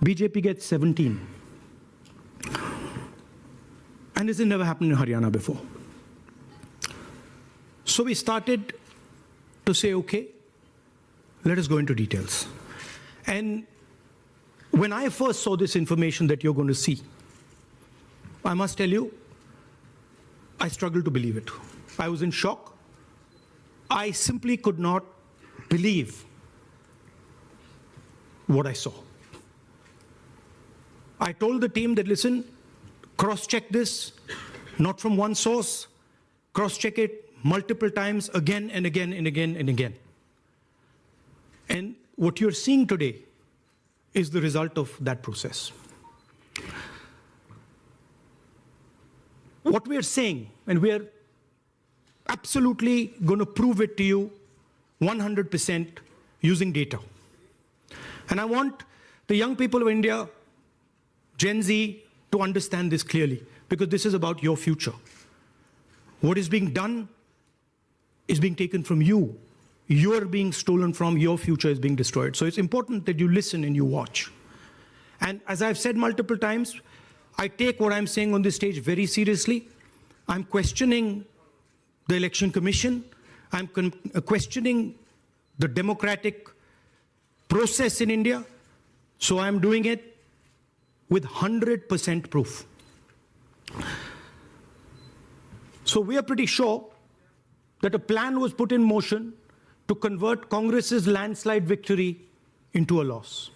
BJP gets 17. And this has never happened in Haryana before. So we started to say, okay, let us go into details. And when I first saw this information that you're going to see, I must tell you, I struggled to believe it. I was in shock. I simply could not believe what I saw. I told the team that, listen, cross-check this, not from one source, cross-check it multiple times, again and again and again and again. And what you're seeing today is the result of that process. What we are saying, and we are absolutely going to prove it to you 100% using data. And I want the young people of India, Gen Z, to understand this clearly, because this is about your future. What is being done is being taken from you. You're being stolen from, your future is being destroyed. So it's important that you listen and you watch. And as I've said multiple times, I take what I'm saying on this stage very seriously. I'm questioning the Election Commission. I'm questioning the democratic process in India. So I'm doing it with 100% proof. So we are pretty sure that a plan was put in motion to convert Congress's landslide victory into a loss.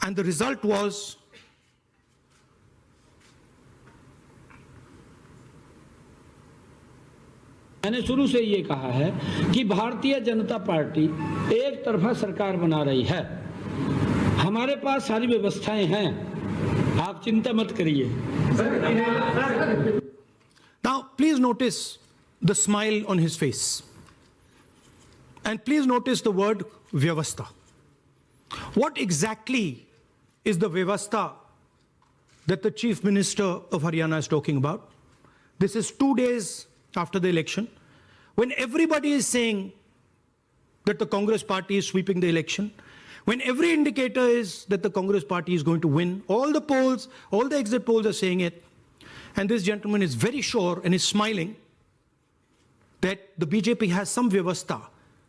And the result was मैंने शुरू से ये कहा है कि Bharatiya Janata party एक तरफा सरकार बना रही है। हमारे पास सारी व्यवस्थाएं हैं, आप चिंता मत करिए। Now, please notice the smile on his face. And please notice the word vyavastha. What exactly is the vyavastha that the Chief Minister of Haryana is talking about? This is 2 days after the election, when everybody is saying that the Congress party is sweeping the election, when every indicator is that the Congress party is going to win, all the polls, all the exit polls are saying it, and this gentleman is very sure and is smiling that the BJP has some vyavastha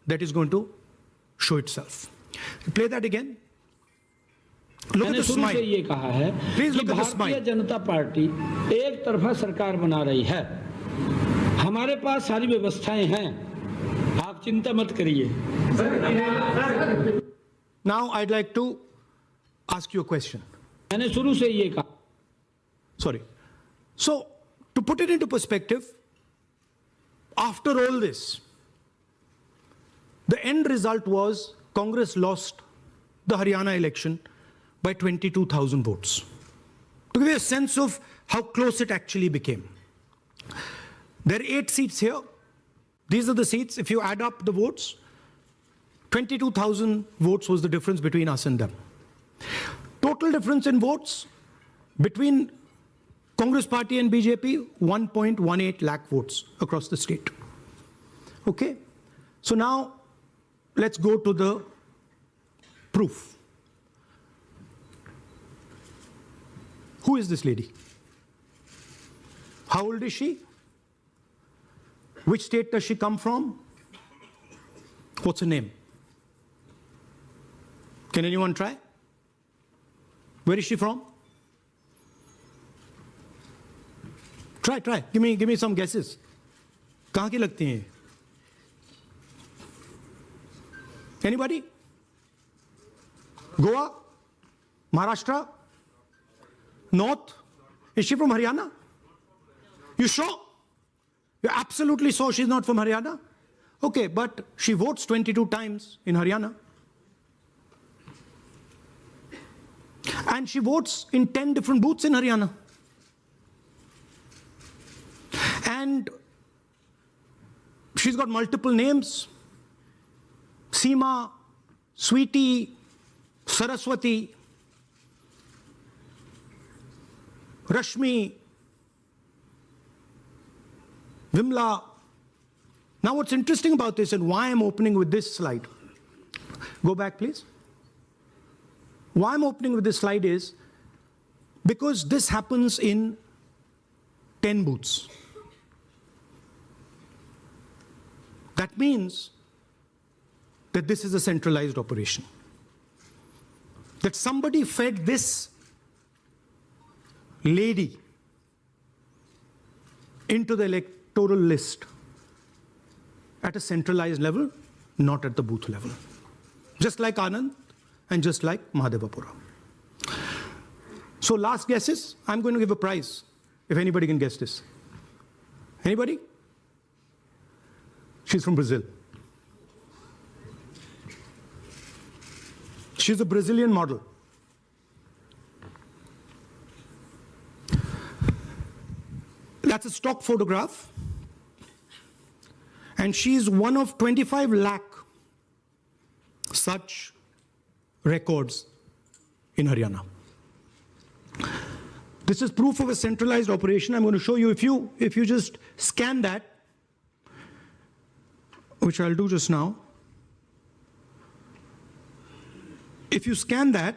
that is going to show itself. Play that again. Look at the smile. Please look at the smile. Bharatiya Janata party एक तरफा सरकार बना रही है। हमारे पास सारी व्यवस्थाएं हैं, आप चिंता मत करिए। Now I'd like to ask you a question. मैंने शुरू से ये कहा। Sorry. So, to put it into perspective, after all this, the end result was Congress lost the Haryana election by 22,000 votes. To give you a sense of how close it actually became. There are 8 seats here. These are the seats. If you add up the votes, 22,000 votes was the difference between us and them. Total difference in votes between Congress party and BJP, 1.18 lakh votes across the state. Okay? So now, let's go to the proof. Who is this lady? How old is she? Which state does she come from? What's her name? Can anyone try? Where is she from? Try. Give me some guesses. कहाँ की लगती हैं? Anybody? Goa? Maharashtra? North? Is she from Haryana? You sure? You're absolutely sure she's not from Haryana? Okay, but she votes 22 times in Haryana. And she votes in 10 different booths in Haryana. And she's got multiple names. Seema, Sweetie, Saraswati, Rashmi, Vimla. Now what's interesting about this and why I'm opening with this slide. Go back, please. Why I'm opening with this slide is because this happens in 10 booths. That means that this is a centralized operation. That somebody fed this lady into the electoral list at a centralized level, not at the booth level. Just like Anand and just like Mahadevapura. So last guesses, I'm going to give a prize if anybody can guess this. Anybody? She's from Brazil. She's a Brazilian model. That's a stock photograph. And she's one of 25 lakh such records in Haryana. This is proof of a centralized operation. I'm going to show you, if you just scan that, which I'll do just now. If you scan that,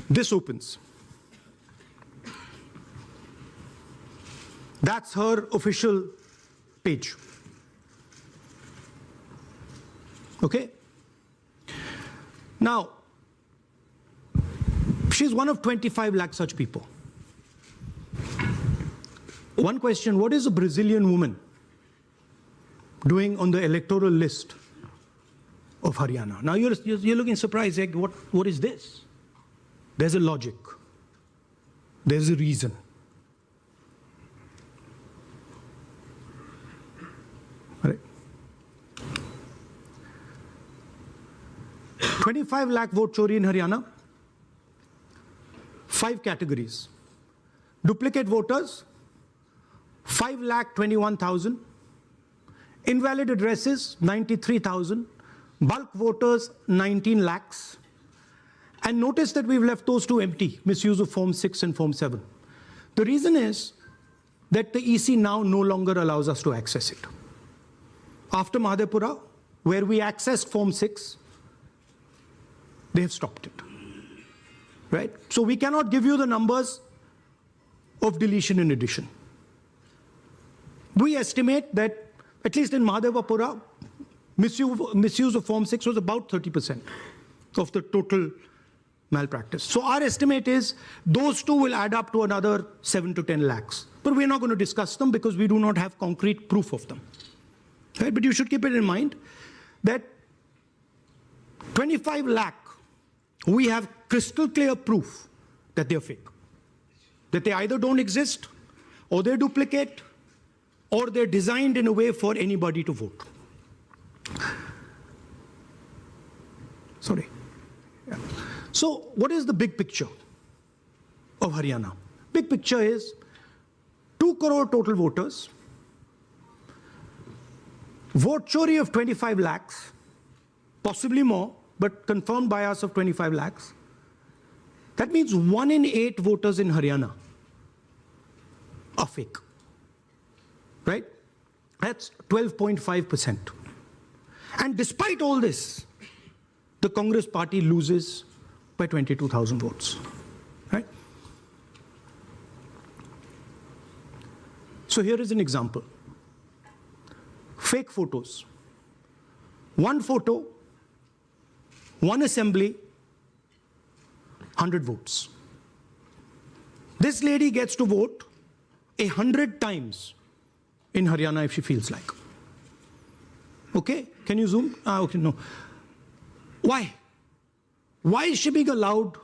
this opens. That's her official page. Okay? Now, she's one of 25 lakh such people. One question, what is a Brazilian woman doing on the electoral list of Haryana? Now you're looking surprised, like, what is this? There's a logic. There's a reason. All right. 25 lakh vote chori in Haryana. 5 categories. Duplicate voters, 5,21,000. Invalid addresses, 93,000. Bulk voters, 19 lakhs. And notice that we've left those two empty, misuse of Form 6 and Form 7. The reason is that the EC now no longer allows us to access it. After Mahadevapura, where we accessed Form 6, they have stopped it. Right? So we cannot give you the numbers of deletion and addition. We estimate that, at least in Mahadevapura, misuse of Form 6 was about 30% of the total malpractice. So our estimate is those two will add up to another 7 to 10 lakhs. But we're not going to discuss them because we do not have concrete proof of them. Right? But you should keep it in mind that 25 lakh, we have crystal clear proof that they're fake. That they either don't exist, or they're duplicate, or they're designed in a way for anybody to vote. Sorry. Yeah. So what is the big picture of Haryana? Big picture is 2 crore total voters, vote chori of 25 lakhs, possibly more, but confirmed by us of 25 lakhs. That means 1 in 8 voters in Haryana are fake. Right? That's 12.5%. And despite all this, the Congress party loses by 22,000 votes. Right? So here is an example. Fake photos. 1 photo, 1 assembly, 100 votes. This lady gets to vote 100 times in Haryana if she feels like. Okay? Can you zoom? Okay, no. Why? Why is she being allowed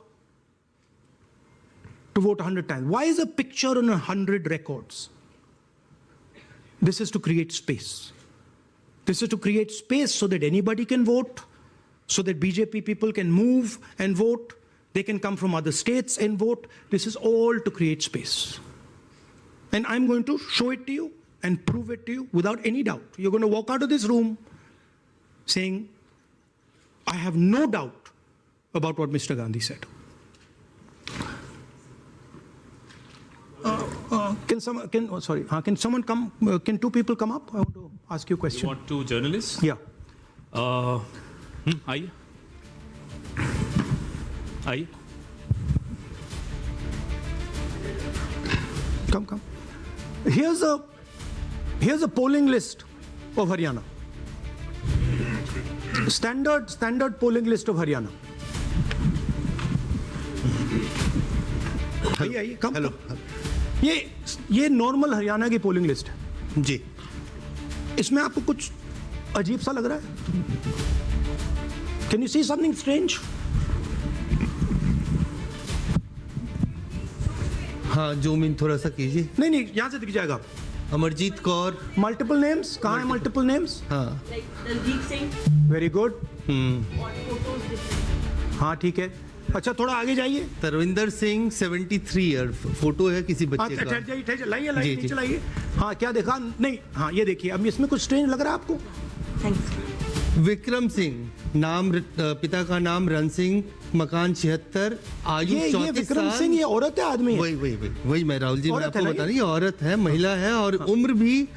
to vote 100 times? Why is a picture on 100 records? This is to create space. This is to create space so that anybody can vote, so that BJP people can move and vote. They can come from other states and vote. This is all to create space. And I'm going to show it to you and prove it to you without any doubt. You're going to walk out of this room saying, I have no doubt about what Mr. Gandhi said. Can someone come? Can two people come up? I want to ask you a question. You want two journalists? Yeah. आइए आइए. Come. Here's a polling list of Haryana. Standard polling list of Haryana. आइए कम. Hello. ये normal Haryana की polling list है. जी. इसमें आपको कुछ अजीब सा लग रहा है? Can you see something strange? हाँ, जूम इन थोड़ा सा कीजिए. नहीं यहां से दिख जाएगा. अमरजीत कौर. Multiple names. कहाँ है मल्टीपल नेम्स? हाँ. दलजीत सिंह. Very good. और फोटोज डिफरेंट. हाँ ठीक है. अच्छा थोड़ा आगे जाइए. तरविंदर सिंह 73 ईयर. फोटो है किसी बच्चे का. ठहर जाइए लाइए जी, नीचे लाइए. हाँ क्या देखा? नहीं हाँ ये देखिए. अब इसमें कुछ स्ट्रेंज लग रहा है आपको? थैंक्स. विक्रम सिंह. नाम पिता का नाम रन सिंह. मकान 76. आयु 34 साल. विक्रम सिंह ये औरत है आदमी है? वही मैं राहुल जी, मैं औरत आपको है ना बता ये? रही हूँ, औरत है, महिला है और उम्र भी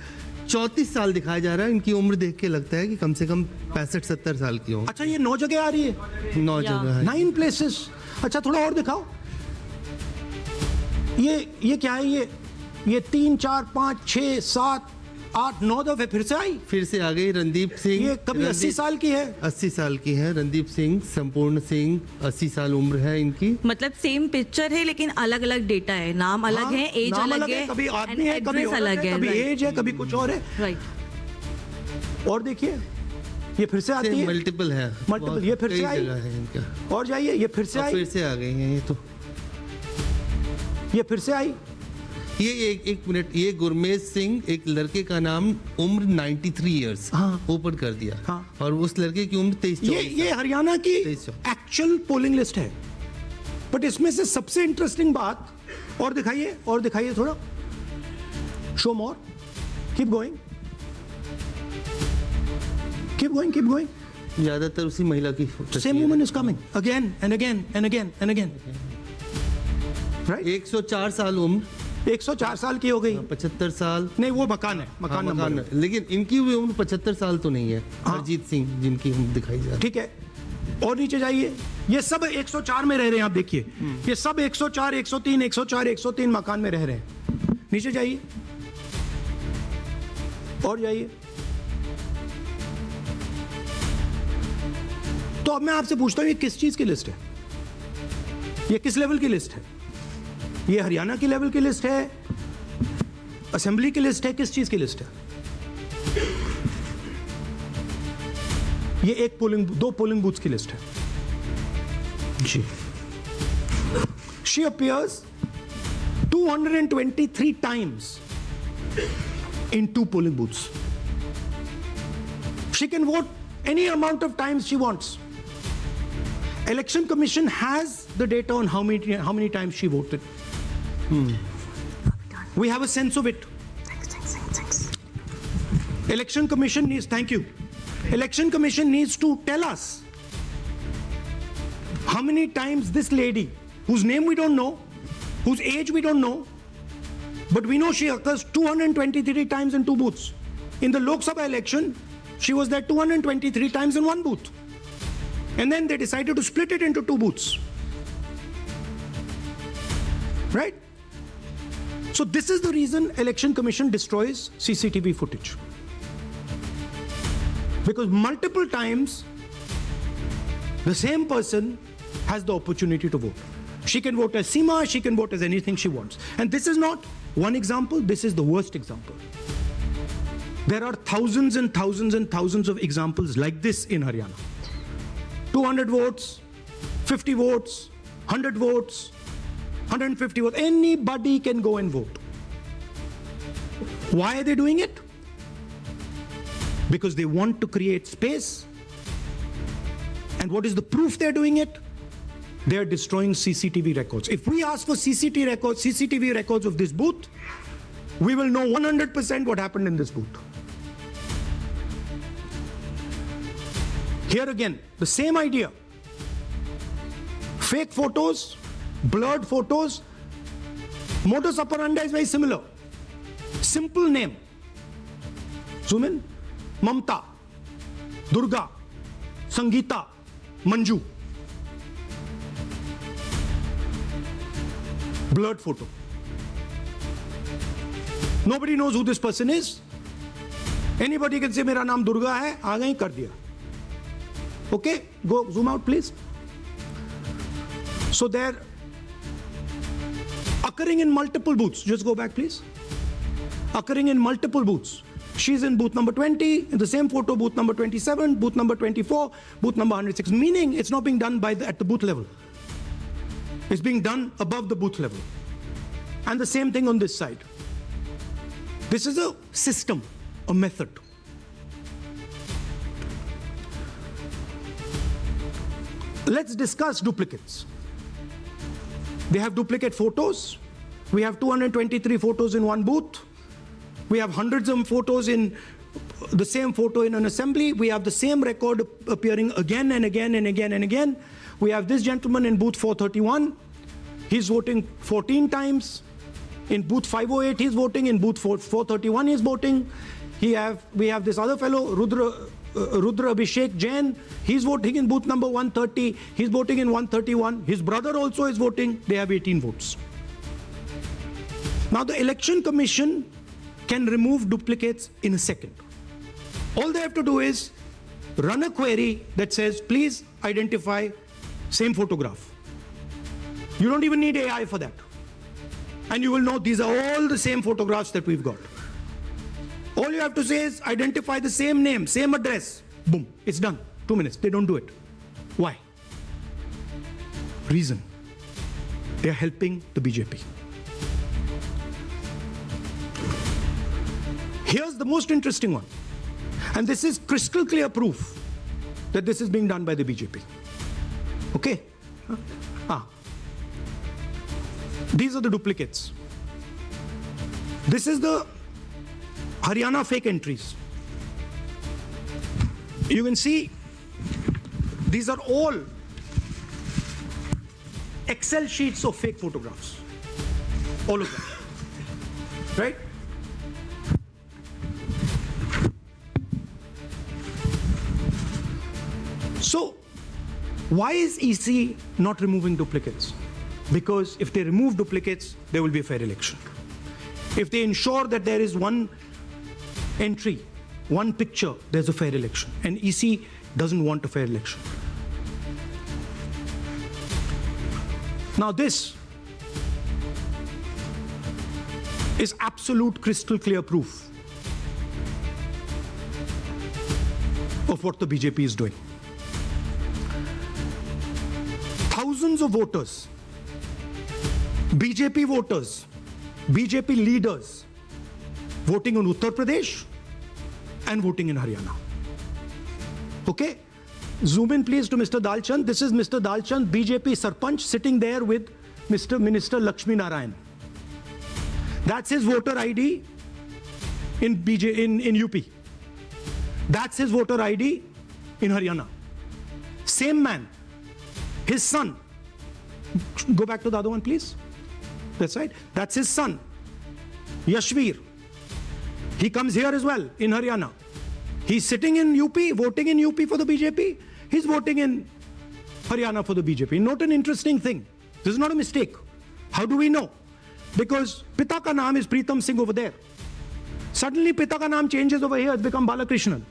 34 साल दिखाया जा रहा है. इनकी उम्र देख के लगता है कि कम से कम 65-70 साल की हो. अच्छा ये 9 जगह आ रही है. 9 जगह है. 9 प्लेसेस. अच्छा थोड़ा और दिखाओ. ये क्या है? ये 3 4 5 6 7 8 9 दफे फिर से आई. फिर से आ गई. रणदीप सिंह. ये कभी 80 साल की है. 80 साल की है. रणदीप सिंह, संपूर्ण सिंह, 80 साल उम्र है इनकी. मतलब सेम पिक्चर है लेकिन अलग अलग डेटा है. नाम अलग हाँ, है, एज नाम अलग है, कभी आदमी है, कभी एड्रेस औरत अलग है, है. कभी एज है, कभी कुछ और है. राइट. और देखिए ये फिर से आती है. मल्टीपल है. मल्टीपल. ये फिर से कई आई. जगह है इनका. और जाइए. ये फिर से और आई. फिर से आ गई हैं ये तो. ये फिर से आई. ये एक मिनट. ये गुरमेज सिंह, एक लड़के का नाम, उम्र 93 इयर्स. हाँ. ऊपर कर दिया. हाँ. और उस लड़के की उम्र 23-24. ये हरियाणा की 23 एक्चुअल पोलिंग लिस्ट है. बट इसमें से सबसे इंटरेस्टिंग बात और दिखाइए थोड़ा. शो मोर. Keep going. ज्यादातर उसी महिला की Same woman is coming again and again. Right? 104 साल उम्र. 104 साल की हो गई. 75 साल. नहीं वो मकान है. मकान हाँ, नंबर है. लेकिन इनकी भी उम्र 75 साल तो नहीं है. हाँ. अरजीत सिंह जिनकी उम्र दिखाई जा रही है. ठीक है. और नीचे जाइए. ये सब 104 में रह रहे हैं. आप देखिए ये सब 104 103 104 103 मकान में रह रहे हैं. नीचे जाइए. और जाइए. तो अब मैं आपसे पूछता हूं ये किस चीज की लिस्ट है? ये किस लेवल की लिस्ट है? ये हरियाणा की लेवल की लिस्ट है? असेंबली की लिस्ट है? किस चीज की लिस्ट है? ये दो पोलिंग बूथ्स की लिस्ट है जी. She appears 223 times in 2 polling booths. She can vote any amount of times she wants. Election Commission has the data on how many times she voted. We have a sense of it. Thanks. Election Commission needs, thank you. Election Commission needs to tell us how many times this lady, whose name we don't know, whose age we don't know, but we know she occurs 223 times in 2 booths. In the Lok Sabha election, she was there 223 times in 1 booth. And then they decided to split it into 2 booths. Right? So this is the reason Election Commission destroys CCTV footage. Because multiple times the same person has the opportunity to vote. She can vote as Seema, she can vote as anything she wants. And this is not one example, this is the worst example. There are thousands and thousands and thousands of examples like this in Haryana. 200 votes, 50 votes, 100 votes, 150 votes. Anybody can go and vote. Why are they doing it? Because they want to create space. And what is the proof they're doing it? They're destroying CCTV records. If we ask for CCTV records of this booth, we will know 100% what happened in this booth. Here again, the same idea. Fake photos, blurred photos. Modus operandi is very similar. Simple name. Zoom in. Mamta, Durga, Sangeeta, Manju. Blurred photo. Nobody knows who this person is. Anybody can say, मेरा नाम दुर्गा है, आ गई कर दिया. Okay, go zoom out please. So they're occurring in multiple booths. Just go back please. Occurring in multiple booths. She's in booth number 20, in the same photo, booth number 27, booth number 24, booth number 106. Meaning it's not being done at the booth level. It's being done above the booth level. And the same thing on this side. This is a system, a method. Let's discuss duplicates. They have duplicate photos. We have 223 photos in one booth. We have hundreds of photos in the same photo in an assembly. We have the same record appearing again and again and again and again. We have this gentleman in booth 431. He's voting 14 times. In booth 508, he's voting. In booth 431, he's voting. We have this other fellow, Rudra Abhishek Jain. He's voting in booth number 130. He's voting in 131. His brother also is voting. They have 18 votes. Now the Election Commission can remove duplicates in a second. All they have to do is run a query that says, please identify same photograph. You don't even need AI for that. And you will know these are all the same photographs that we've got. All you have to say is identify the same name, same address. Boom, it's done. 2 minutes. They don't do it. Why? Reason. They are helping the BJP. Here's the most interesting one. And this is crystal clear proof that this is being done by the BJP. Okay? These are the duplicates. This is the Haryana fake entries. You can see these are all Excel sheets of fake photographs. All of them. Right? So, why is EC not removing duplicates? Because if they remove duplicates, there will be a fair election. If they ensure that there is one entry, one picture, there's a fair election. And EC doesn't want a fair election. Now this is absolute crystal clear proof of what the BJP is doing. Thousands of voters, BJP voters, BJP leaders voting in Uttar Pradesh and voting in Haryana. Okay? Zoom in please to Mr. Dalchand. This is Mr. Dalchand, BJP Sarpanch, sitting there with Mr. Minister Lakshmi Narayan. That's his voter ID in UP. That's his voter ID in Haryana. Same man. His son. Go back to the other one, please. That's right. That's his son, Yashveer. He comes here as well in Haryana. He's sitting in UP, voting in UP for the BJP. He's voting in Haryana for the BJP. Note an interesting thing. This is not a mistake. How do we know? Because Pita ka naam is Pritam Singh over there. Suddenly Pita ka naam changes over here. It's become Balakrishnan.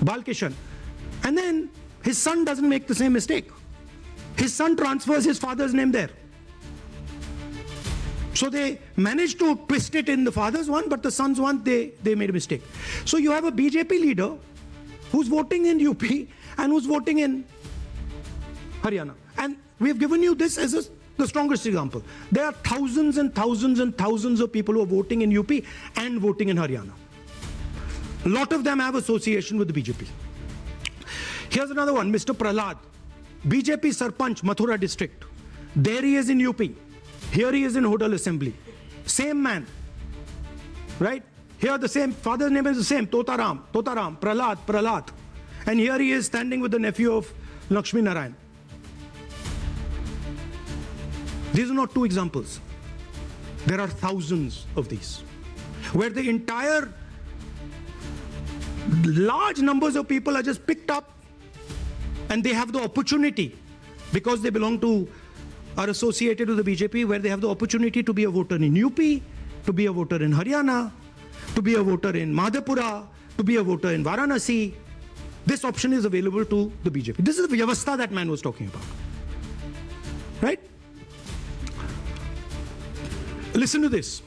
Balkishan. And then his son doesn't make the same mistake. His son transfers his father's name there. So they managed to twist it in the father's one, but the son's one, they made a mistake. So you have a BJP leader who's voting in UP and who's voting in Haryana. And we've given you this as the strongest example. There are thousands and thousands and thousands of people who are voting in UP and voting in Haryana. A lot of them have association with the BJP. Here's another one, Mr. Prahlad, BJP Sarpanch, Mathura district. There he is in UP. Here he is in Hodal Assembly. Same man. Right? Here the same, father's name is the same, Totaram, Prahlad. And here he is standing with the nephew of Lakshmi Narayan. These are not two examples. There are thousands of these, where the entire large numbers of people are just picked up and they have the opportunity, because they belong to, are associated with the BJP, where they have the opportunity to be a voter in UP, to be a voter in Haryana, to be a voter in Madhepura, to be a voter in Varanasi. This option is available to the BJP. This is the vyavastha that man was talking about. Right? Listen to this.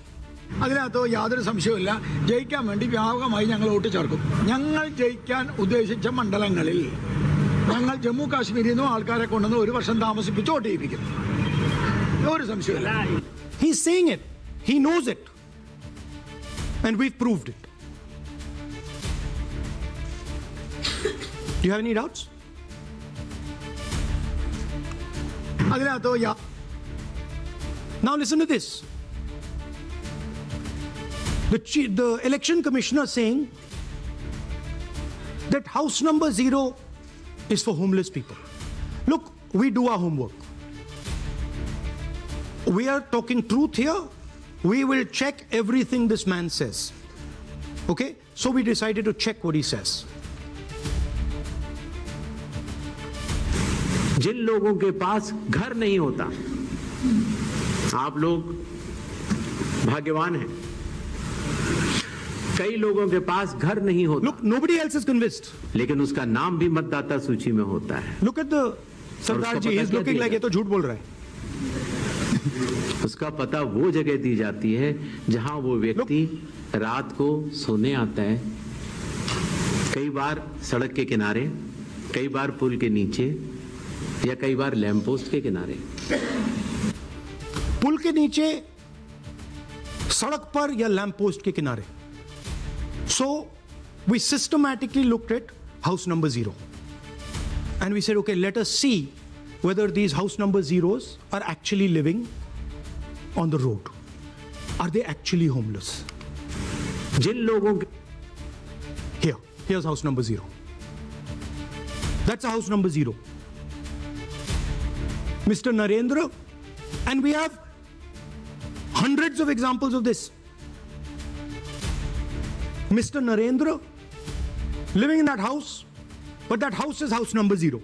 അതിനകത്ത് യാതൊരു സംശയവുമില്ല. ജയിക്കാൻ വേണ്ടി വ്യാപകമായി ഞങ്ങൾ vote ചേർക്കും. ഞങ്ങൾ ജയിക്കാൻ ഉദ്ദേശിച്ച മണ്ഡലങ്ങളിൽ ഞങ്ങൾ ജമ്മു കാശ്മീരിൽ നിന്നും ആൾക്കാരെ കൊണ്ടുവന്ന് ഒരു വർഷം താമസിപ്പിച്ച് വോട്ട് ചെയ്യിപ്പിക്കും. ഒരു സംശയവുമില്ല. He's saying it. He knows it. And we've proved it. Do you have any doubts? അതിനകത്ത് Now listen to this. The election commissioner saying that house number 0 is for homeless people. Look, we do our homework. We are talking truth here. We will check everything this man says. Okay? So we decided to check what he says. जिन लोगों के पास घर नहीं होता, आप लोग भाग्यवान हैं. कई लोगों के पास घर नहीं होता. Look, nobody else is convinced. लेकिन उसका नाम भी मतदाता सूची में होता है. Look at the Sardar ji. He's looking like ये तो झूठ बोल रहा है. उसका पता वो जगह दी जाती है जहां वो व्यक्ति रात को सोने आता है. कई बार सड़क के किनारे, कई बार पुल के नीचे, या कई बार लैंप पोस्ट के किनारे. पुल के नीचे, सड़क पर या लैंप पोस्ट के किनारे. So we systematically looked at house number 0 and we said, okay, let us see whether these house number 0s are actually living on the road. Are they actually homeless? जिन लोगों Here's house number 0. That's a house number 0. Mr. Narendra, and we have hundreds of examples of this. Mr. Narendra living in that house, but that house is house number 0.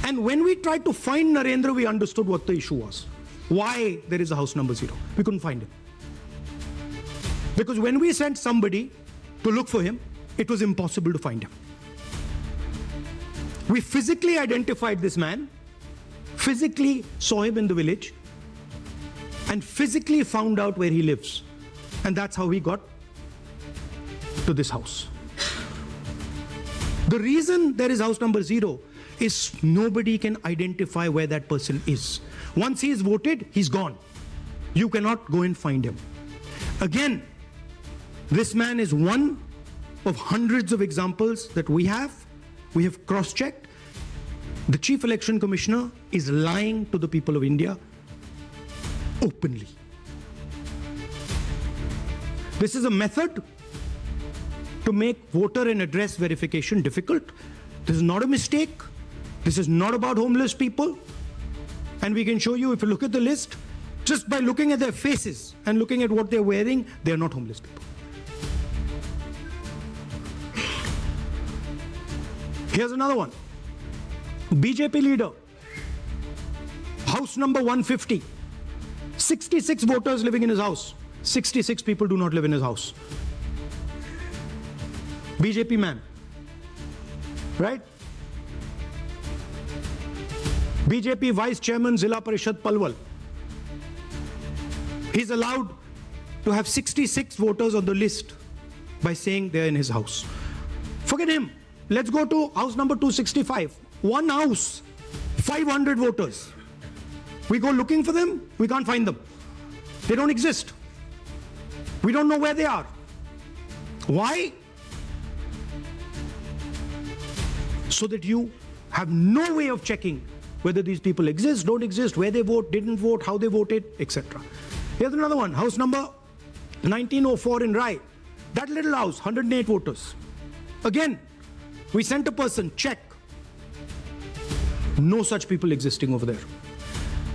And when we tried to find Narendra, we understood what the issue was. Why there is a house number 0. We couldn't find him. Because when we sent somebody to look for him, it was impossible to find him. We physically identified this man, physically saw him in the village, and physically found out where he lives. And that's how we got to this house. The reason there is house number 0 is nobody can identify where that person is. Once he is voted, he's gone. You cannot go and find him. Again, this man is one of hundreds of examples that we have. We have cross-checked. The Chief Election Commissioner is lying to the people of India openly. This is a method to make voter and address verification difficult. This is not a mistake. This is not about homeless people. And we can show you, if you look at the list, just by looking at their faces and looking at what they're wearing, they're not homeless people. Here's another one. BJP leader, house number 150. 66 voters living in his house. 66 people do not live in his house. BJP man, right? BJP Vice Chairman Zilla Parishad Palwal. He's allowed to have 66 voters on the list by saying they're in his house. Forget him. Let's go to house number 265. One house, 500 voters. We go looking for them, we can't find them. They don't exist. We don't know where they are. Why? So that you have no way of checking whether these people exist, don't exist, where they vote, didn't vote, how they voted, etc. Here's another one, house number 1904 in Rai. That little house, 108 voters. Again, we sent a person, check. No such people existing over there.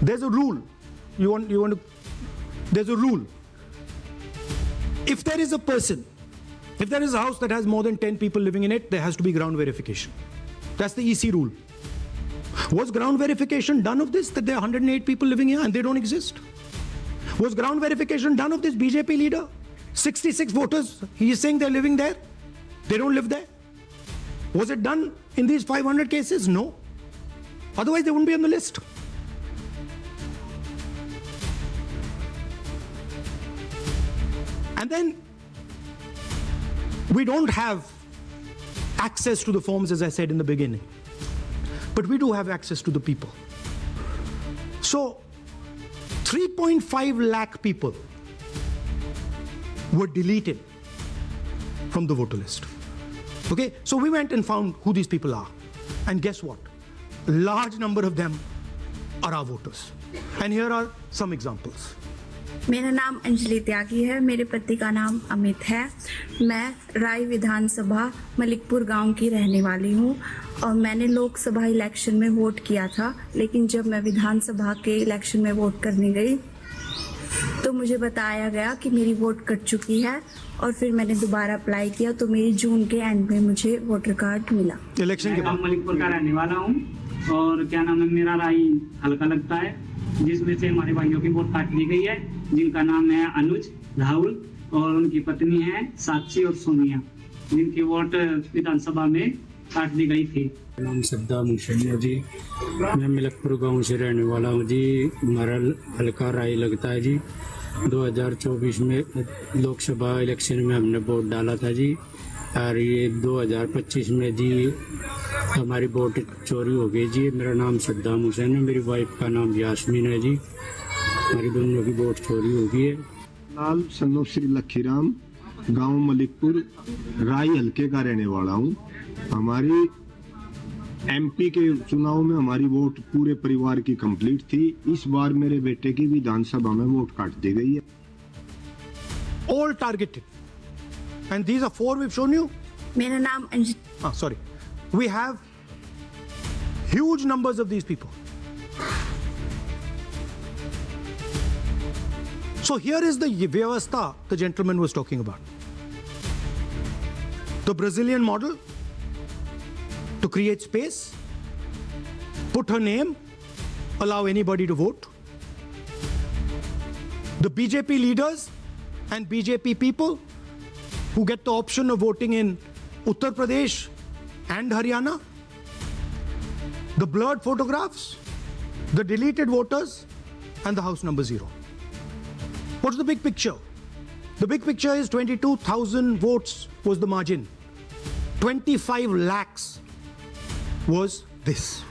There's a rule. You want to there's a rule. If there is a person, if there is a house that has more than 10 people living in it, there has to be ground verification. That's the EC rule. Was ground verification done of this, that there are 108 people living here and they don't exist? Was ground verification done of this BJP leader? 66 voters, he is saying they're living there. They don't live there. Was it done in these 500 cases? No. Otherwise, they wouldn't be on the list. And then we don't have access to the forms, as I said in the beginning, but we do have access to the people. So 3.5 lakh people were deleted from the voter list. Okay, so we went and found who these people are. And guess what? A large number of them are our voters. And here are some examples. मेरा नाम अंजलि त्यागी है, मेरे पति का नाम अमित है। मैं राय विधानसभा मलिकपुर गांव की रहने वाली हूं और मैंने लोकसभा इलेक्शन में वोट किया था, लेकिन जब मैं विधानसभा के इलेक्शन में वोट करने गई तो मुझे बताया गया कि मेरी वोट कट चुकी है और फिर मैंने दोबारा अप्लाई किया तो मेरी जून के एंड में मुझे वोटर कार्ड मिला। इलेक्शन के बाद मलिकपुर का रहने वाला हूँ और क्या नाम है, मेरा राय हल्का लगता है, जिसमें से हमारे भाइयों की वोट काट दी गई है, जिनका नाम है अनुज, राहुल और उनकी पत्नी है साक्षी और सोनिया, जिनकी वोट विधानसभा में काट दी गई थी। नाम श्रद्धा मुशैया जी, मैं मलिकपुर गांव से रहने वाला हूं जी। हमारा हल्का राय लगता है जी। 2024 में लोकसभा इलेक्शन में हमने वोट डाला था जी, और ये 2025 में जी हमारी वोट चोरी हो गई जी। मेरा नाम श्रद्धा मुशैन है, मेरी वाइफ का नाम यास्मीन है जी। हमारी दोनों की वोट चोरी हो गई है। लाल सन्नो श्री लखीराम, गांव मलिकपुर, राय हल्के का रहने वाला हूं। हमारी एमपी के चुनाव में हमारी वोट पूरे परिवार की कंप्लीट थी। इस बार मेरे बेटे की विधानसभा में वोट काट दी गई है। all targeted. And these are 4 we've shown you. मेरा नाम Anjali. Sorry. We have huge numbers of these people. So here is the vyavastha the gentleman was talking about. The Brazilian model to create space, put her name, allow anybody to vote. The BJP leaders and BJP people who get the option of voting in Uttar Pradesh and Haryana. The blurred photographs, the deleted voters, and the house number 0. What's the big picture? The big picture is 22,000 votes was the margin. 25 lakhs was this.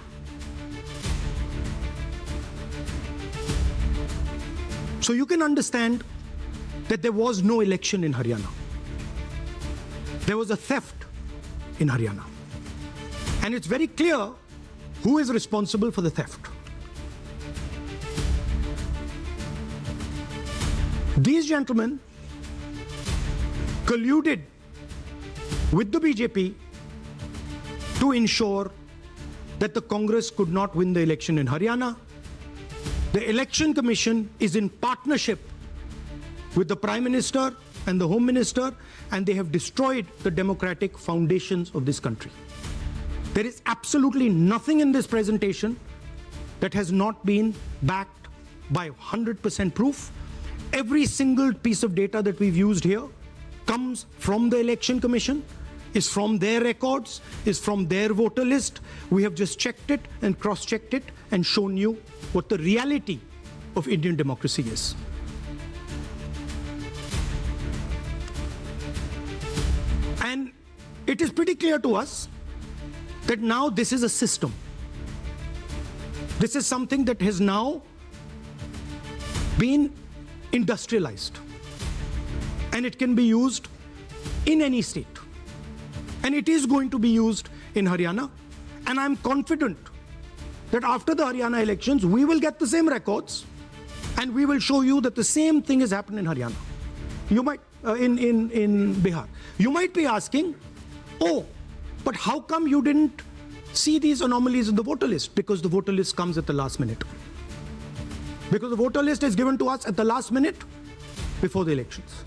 So you can understand that there was no election in Haryana. There was a theft in Haryana. And it's very clear who is responsible for the theft. These gentlemen colluded with the BJP to ensure that the Congress could not win the election in Haryana. The Election Commission is in partnership with the Prime Minister and the Home Minister, and they have destroyed the democratic foundations of this country. There is absolutely nothing in this presentation that has not been backed by 100% proof. Every single piece of data that we've used here comes from the Election Commission, is from their records, is from their voter list. We have just checked it and cross-checked it and shown you what the reality of Indian democracy is. And it is pretty clear to us that now this is a system. This is something that has now been industrialized, and it can be used in any state, and it is going to be used in Haryana. And I'm confident that after the Haryana elections we will get the same records and we will show you that the same thing has happened in Haryana. You might in Bihar. You might be asking, oh, but how come you didn't see these anomalies in the voter list? Because the voter list comes at the last minute. because the voter list is given to us at the last minute before the elections.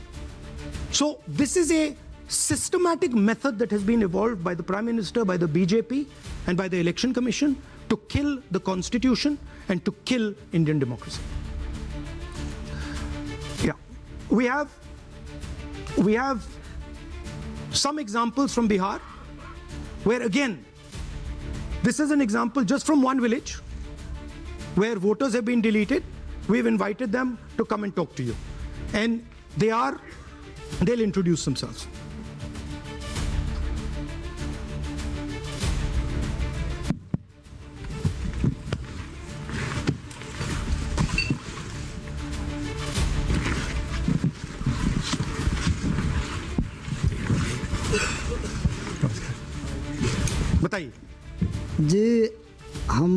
So this is a systematic method that has been evolved by the Prime Minister, by the BJP, and by the Election Commission to kill the Constitution and to kill Indian democracy. Yeah, we have some examples from Bihar, where again, this is an example just from one village where voters have been deleted. We've invited them to come and talk to you, and they'll introduce themselves. बताइए जी, हम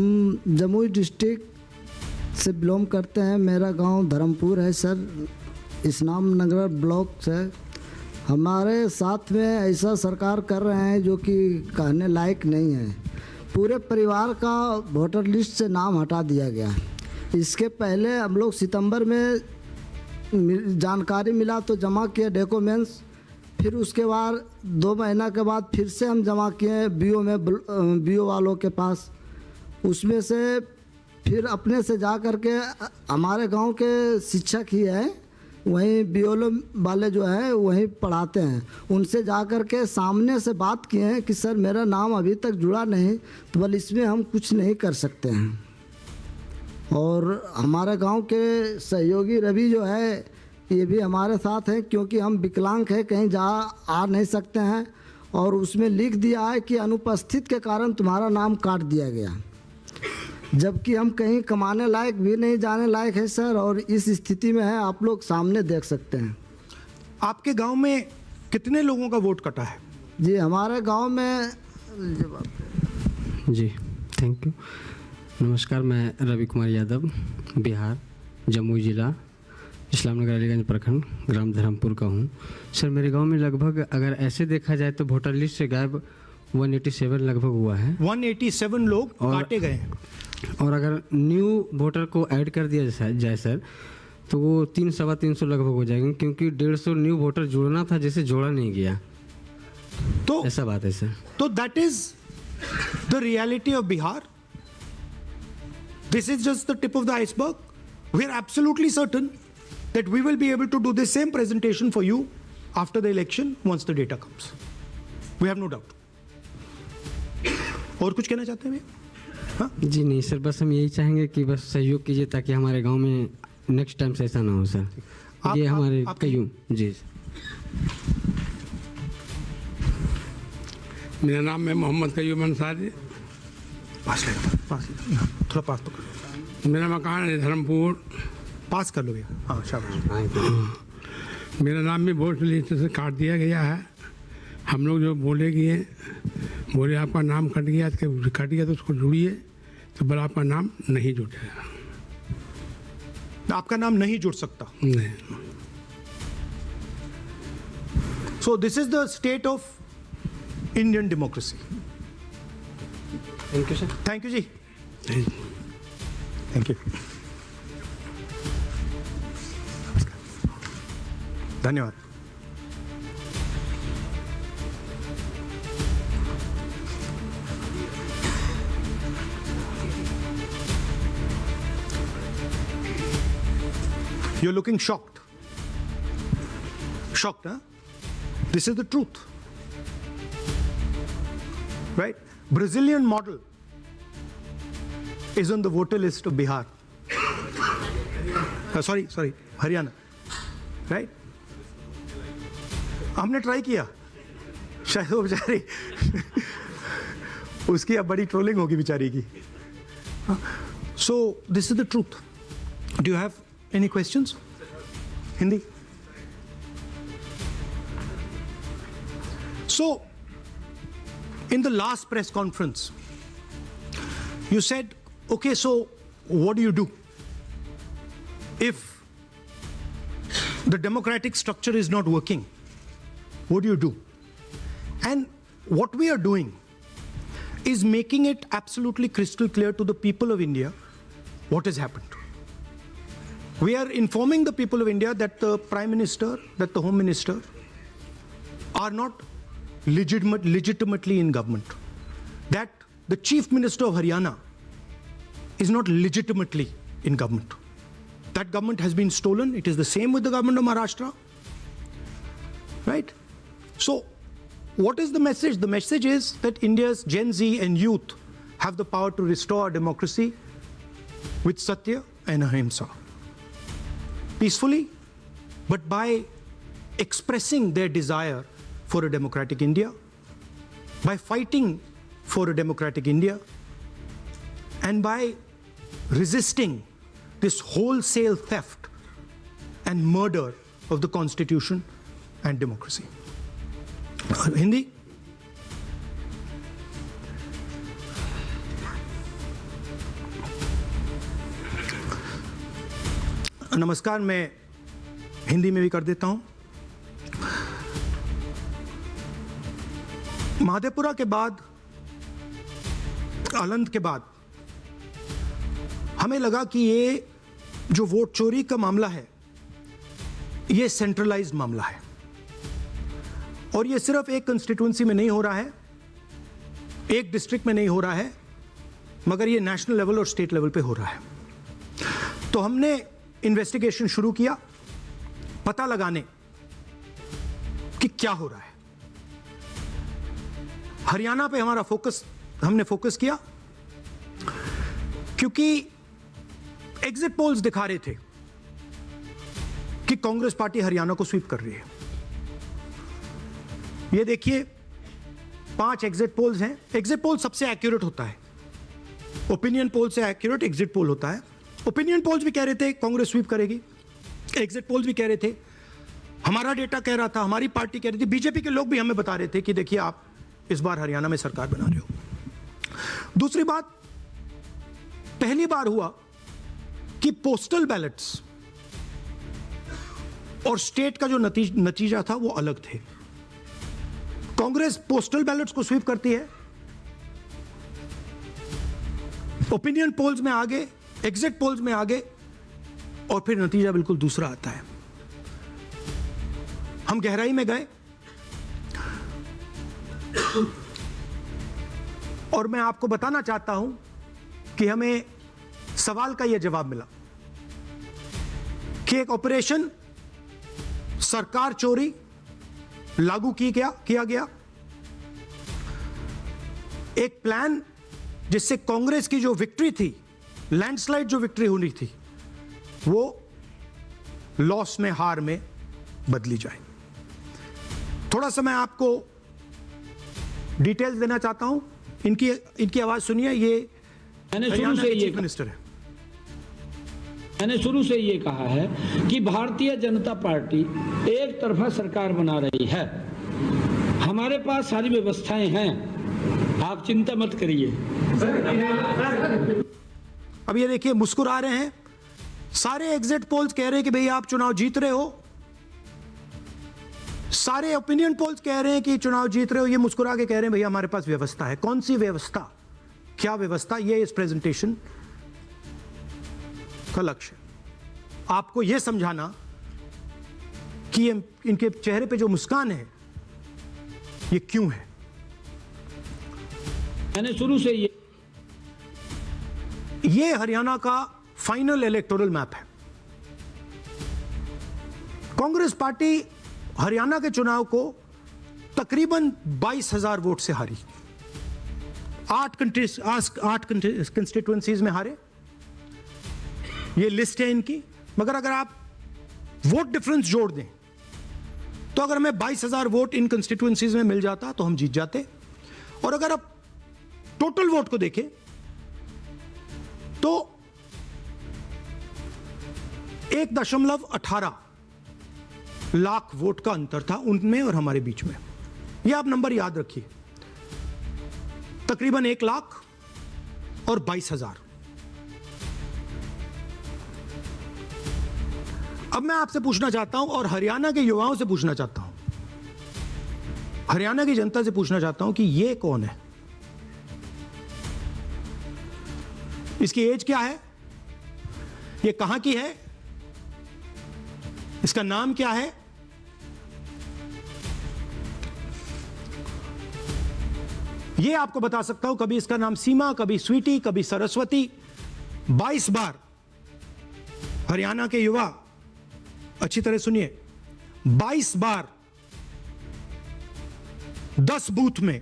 Jamui district से belong करते हैं। मेरा गांव धर्मपुर है sir, इस्लाम नगर block से। हमारे साथ में ऐसा सरकार कर रहे हैं जो कि कहने लायक नहीं है। पूरे परिवार का वोटर लिस्ट से नाम हटा दिया गया। इसके पहले हम लोग सितंबर में जानकारी मिला तो जमा किए डॉक्यूमेंट्स, फिर उसके बाद 2 महीना के बाद फिर से हम जमा किए बीओ वालों के पास। उसमें से फिर अपने से जा कर के हमारे गांव के शिक्षक ही हैं, वहीं बीओ वाले जो हैं वहीं पढ़ाते हैं, उनसे जा कर के सामने से बात किए हैं कि सर मेरा नाम अभी तक जुड़ा नहीं, तो बोले इसमें हम कुछ नहीं कर सकते हैं। और हमारे गांव के सहयोगी रवि जो है ये भी हमारे साथ हैं, क्योंकि हम विकलांग हैं, कहीं आ नहीं सकते हैं, और उसमें लिख दिया है कि अनुपस्थित के कारण तुम्हारा नाम काट दिया गया, जबकि हम कहीं कमाने लायक भी नहीं, जाने लायक है सर। और इस स्थिति में है, आप लोग सामने देख सकते हैं। आपके गांव में कितने लोगों का वोट कटा है? जी हमारे गांव में जी थैंक यू। नमस्कार, मैं रवि कुमार यादव, बिहार, जमुई जिला, इस्लामनगर अलीगंज प्रखंड, ग्राम धर्मपुर का हूँ। सर मेरे गांव में लगभग अगर ऐसे देखा जाए तो वोटर लिस्ट से गायब 187 लगभग हुआ है। 187 लोग काटे गए हैं। और अगर न्यू वोटर को ऐड कर दिया जाए सर तो वो 300-325 लगभग हो जाएंगे, क्योंकि 150 न्यू वोटर जोड़ना था जिसे जोड़ा नहीं गया। तो ऐसा बात है सर। तो that is the reality of Bihar. This is just the tip of the iceberg. We are absolutely certain that we will be able to do the same presentation for you after the election once the data comes. We have no doubt. और कुछ कहना चाहते हैं भैया? हाँ जी नहीं sir, बस हम यही चाहेंगे कि बस सहयोग कीजिए ताकि हमारे गांव में नेक्स्ट टाइम से ऐसा ना हो सर। ये हमारे कयूम जी। मेरा नाम है मोहम्मद कयूम अंसारी। पास थोड़ा पास तो कर। मेरा मकान है धर्मपुर। पास कर लो भैया। हाँ शाबाश। मेरा नाम भी वोट लिस्ट से काट दिया गया है। हम लोग जो बोले आपका नाम कट गया तो उसको जुड़िए, तो बोला आपका नाम नहीं जुड़ेगा। आपका नाम नहीं जुड़ सकता? नहीं। So this is the state of Indian democracy. Thank you sir. Thank you ji. Thank you, धन्यवाद। You're looking shocked. Shocked, huh? This is the truth. Right? Brazilian model is on the voter list of Bihar. Sorry, Haryana. Right? हमने try किया, शायद वो बेचारी उसकी अब बड़ी trolling होगी बेचारी की। सो this is the truth. Do you have any questions? Hindi? So in the last press conference you said, okay so what do you do if the democratic structure is not working? What do you do? And what we are doing is making it absolutely crystal clear to the people of India what has happened. We are informing the people of India that the Prime Minister, that the Home Minister are not legitimately in government. That the Chief Minister of Haryana is not legitimately in government. That government has been stolen. It is the same with the government of Maharashtra. Right? So, what is the message? The message is that India's Gen Z and youth have the power to restore democracy with Satya and Ahimsa. Peacefully, but by expressing their desire for a democratic India, by fighting for a democratic India, and by resisting this wholesale theft and murder of the Constitution and democracy. Hindi? नमस्कार, मैं हिंदी में भी कर देता हूं। महादेपुरा के बाद, आलंद के बाद हमें लगा कि ये जो वोट चोरी का मामला है, ये सेंट्रलाइज्ड मामला है और ये सिर्फ एक कंस्टिट्यूंसी में नहीं हो रहा है, एक डिस्ट्रिक्ट में नहीं हो रहा है, मगर ये नेशनल लेवल और स्टेट लेवल पे हो रहा है। तो हमने इन्वेस्टिगेशन शुरू किया, पता लगाने कि क्या हो रहा है। हरियाणा पे हमने फोकस किया क्योंकि एग्जिट पोल्स दिखा रहे थे कि कांग्रेस पार्टी हरियाणा को स्वीप कर रही है। ये देखिए 5 एग्जिट पोल्स हैं। एग्जिट पोल सबसे एक्यूरेट होता है, ओपिनियन पोल से एक्यूरेट एग्जिट पोल होता है। ओपिनियन पोल्स भी कह रहे थे कांग्रेस स्वीप करेगी, एग्जिट पोल्स भी कह रहे थे, हमारा डेटा कह रहा था, हमारी पार्टी कह रही थी, बीजेपी के लोग भी हमें बता रहे थे कि देखिए आप इस बार हरियाणा में सरकार बना रहे हो। दूसरी बात, पहली बार हुआ कि पोस्टल बैलेट्स और स्टेट का जो नतीजा था वो अलग थे। कांग्रेस पोस्टल बैलेट्स को स्वीप करती है, ओपिनियन पोल्स में आगे, एग्जिट पोल्स में आगे, और फिर नतीजा बिल्कुल दूसरा आता है। हम गहराई में गए और मैं आपको बताना चाहता हूं कि हमें सवाल का यह जवाब मिला कि एक ऑपरेशन सरकार चोरी लागू किया गया, एक प्लान जिससे कांग्रेस की जो विक्ट्री थी, लैंडस्लाइड जो विक्ट्री होनी थी, वो लॉस में, हार में बदली जाए। थोड़ा सा मैं आपको डिटेल्स देना चाहता हूं। इनकी आवाज सुनिए। ये मैंने शुरू से ये मिनिस्टर है। मैंने शुरू से ये कहा है कि भारतीय जनता पार्टी एक तरफा सरकार बना रही है। हमारे पास सारी व्यवस्थाएं हैं, आप चिंता मत करिए। अब ये देखिए, मुस्कुरा रहे हैं। सारे एग्जिट पोल्स कह रहे हैं कि भाई आप चुनाव जीत रहे हो, सारे ओपिनियन पोल्स कह रहे हैं कि चुनाव जीत रहे हो। ये मुस्कुरा के कह रहे हैं भैया हमारे पास व्यवस्था है। कौन सी व्यवस्था, क्या व्यवस्था, ये इस प्रेजेंटेशन का लक्ष्य है। आपको यह समझाना कि इनके चेहरे पे जो मुस्कान है ये क्यों है। मैंने शुरू से ये हरियाणा का फाइनल इलेक्टोरल मैप है। कांग्रेस पार्टी हरियाणा के चुनाव को तकरीबन 22,000 वोट से हारी। 8 कंस्टिट्यूएंसीज में हारे। ये लिस्ट है इनकी, मगर अगर आप वोट डिफरेंस जोड़ दें तो अगर हमें 22,000 वोट इन कंस्टिट्यूएंसीज में मिल जाता तो हम जीत जाते। और अगर आप टोटल वोट को देखें तो 1.18 लाख वोट का अंतर था उनमें और हमारे बीच में। यह आप नंबर याद रखिए, तकरीबन 1 लाख और 22,000। अब मैं आपसे पूछना चाहता हूं और हरियाणा के युवाओं से पूछना चाहता हूं, हरियाणा की जनता से पूछना चाहता हूं कि ये कौन है, इसकी एज क्या है, ये कहां की है इसका नाम क्या है? ये आपको बता सकता हूं, कभी इसका नाम सीमा, कभी स्वीटी, कभी सरस्वती। 22 बार हरियाणा के युवा, अच्छी तरह सुनिए, 22 बार 10 बूथ में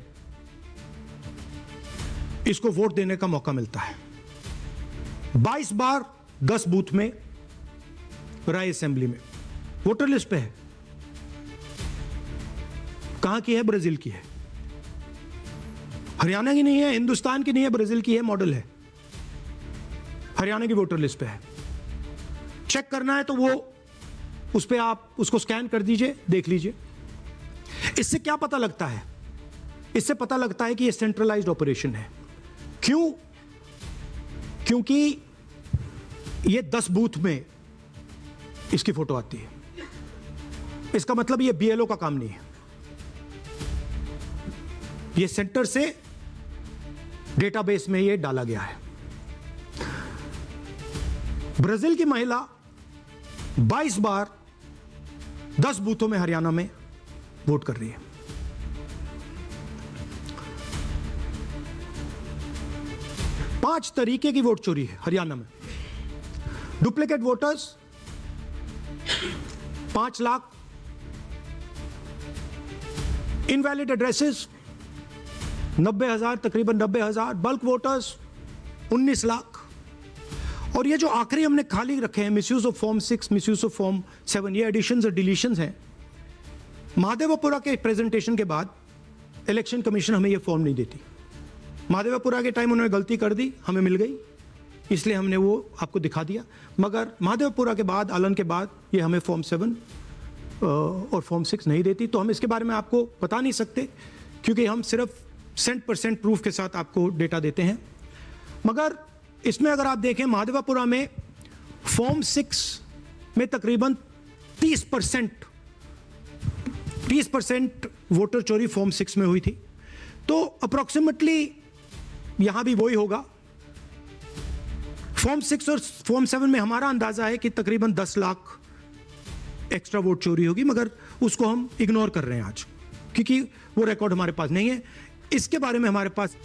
इसको वोट देने का मौका मिलता है। 22 बार 10 बूथ में राय असेंबली में, वोटर लिस्ट पे है। कहां की है? ब्राजील की है, हरियाणा की नहीं है, हिंदुस्तान की नहीं है, ब्राजील की है, मॉडल है, हरियाणा की वोटर लिस्ट पे है। चेक करना है तो वो उस पे आप उसको स्कैन कर दीजिए, देख लीजिए। इससे क्या पता लगता है? इससे पता लगता है कि ये सेंट्रलाइज्ड ऑपरेशन है। क्यों? क्योंकि ये 10 बूथ में इसकी फोटो आती है। इसका मतलब ये बीएलओ का काम नहीं है, ये सेंटर से डेटाबेस में ये डाला गया है। ब्राजील की महिला 22 बार 10 बूथों में हरियाणा में वोट कर रही है। पांच तरीके की वोट चोरी है हरियाणा में। Duplicate voters 5 lakh, invalid addresses 90,000, तकरीबन 90,000, बल्क वोटर्स 19 लाख। और ये जो आखिरी हमने खाली रखे हैं, misuse of form 6, misuse of form 7, ये एडिशंस और डिलीशंस हैं। महादेवपुरा के प्रेजेंटेशन के बाद इलेक्शन कमीशन हमें ये फॉर्म नहीं देती। महादेवपुरा के टाइम उन्होंने गलती कर दी, हमें मिल गई, इसलिए हमने वो आपको दिखा दिया। मगर महादेवपुरा के बाद, आलन के बाद ये हमें फॉर्म 7 और फॉर्म 6 नहीं देती। तो हम इसके बारे में आपको बता नहीं सकते, क्योंकि हम सिर्फ 100% प्रूफ के साथ आपको डेटा देते हैं। मगर इसमें अगर आप देखें, महादेवपुरा में फॉर्म 6 में तकरीबन 30% वोटर चोरी फॉर्म 6 में हुई थी। तो अप्रॉक्सीमेटली यहां भी वही होगा। फॉर्म 6 और फॉर्म 7 में हमारा अंदाजा है कि तकरीबन 10 लाख एक्स्ट्रा वोट चोरी होगी, मगर उसको हम इग्नोर कर रहे हैं आज, क्योंकि वो रिकॉर्ड हमारे पास नहीं है। इसके बारे में हमारे पास